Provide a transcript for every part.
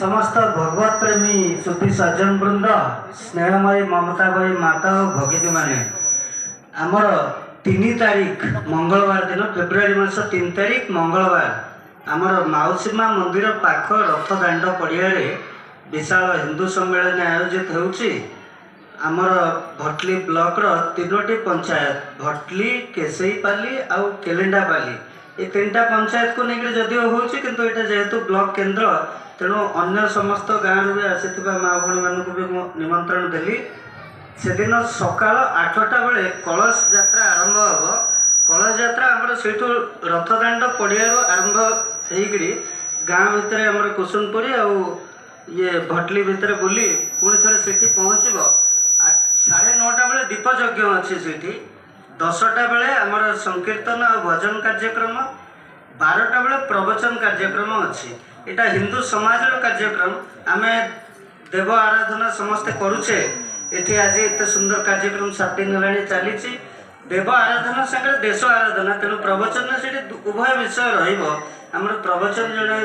समस्त भगवत प्रेमी सुफी सज्जन वृंद स्नेहमयी ममतामयी माता और भगिनी माने आमर 3 तारीख मंगलवार दिन फेब्रुआरी मास 3 तारीख मंगलवार आमर माउसीमा मंदिर पाख रथ दांड पड़िया विशाल हिंदू सम्मेलन आयोजित होउछि। आमर भटली ब्लॉक रो 3टी पंचायत भटली केसईपाली आउ केलेंडापाली ये 3टा पंचायत को लेकर जदिव होउछि किंतु एटा जेहेतु ब्लॉक केंद्र तेणु अन्य समस्त गाँव रू आसीथिबा माँ भणी मानक भी निमंत्रण देली। से दिन सकाल 8टा बेले कलश यात्रा आरंभ हम। कलश यात्रा आमर सेठू रथदाण्ड पड़िया आरंभ होगी गाँव भितर आमर कुसुमपुरी आउ ये भटली भितर बुली पुणी थे से पहुँचब 9:30 बेले दीप यज्ञ अच्छे से 10टा बेले आमर संकीर्तन और भजन कार्यक्रम 12टा बेले प्रवचन कार्यक्रम अच्छी। एटा हिंदू समाज कार्यक्रम आम देव आराधना समस्ते करुचे। एठी आज एत सुंदर कार्यक्रम 7 दिन है चली देव आराधना सागर देश आराधना तेणु प्रवचन से उभय विषय रमर प्रवचन जड़े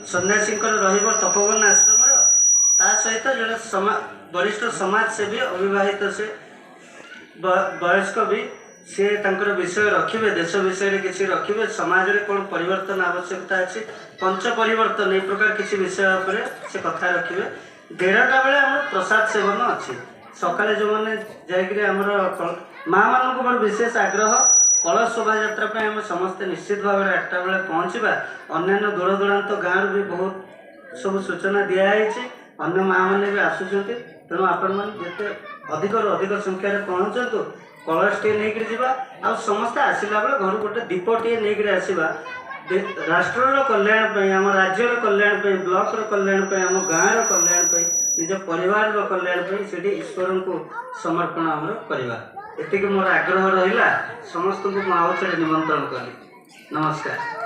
सन्यासी तपोवन आश्रम ता सहित जड़े वरिष्ठ समाजसेवी अविवाहित से वयस्क भी सी तांकर विषय रखिए देश विषय किसी रखिए समाज में कौन परिवर्तन आवश्यकता अच्छी पंच परिवर्तन ये प्रकार किसी विषय पर से कथा रखिए। 1:30 बेले आम प्रसाद सेवन अच्छी सकाले जो मैंने जामर माँ मान बड़ विशेष आग्रह कलश शोभा यात्रा आम समस्ते निश्चित भाव में 8टा बेले पहुँचवा। अन्य दूर दूरांत गाँव भी बहुत सब सूचना दिखाई अन्य माँ मैंने भी आसुँच तेणु आपण मैंने अधिक संख्यार पहुँचतु कलश टे नहीं जावा आ समस्ते आसला बेले घर गोटे दीप टे नहीं आसवा। राष्ट्र कल्याण आम राज्यर कल्याण ब्लॉक कल्याण आम गाँव कल्याण निज परिवार कल्याण से ईश्वर को समर्पण आम करवा एति मोर आग्रह रहा समस्त को आउे निमंत्रण कली। नमस्कार।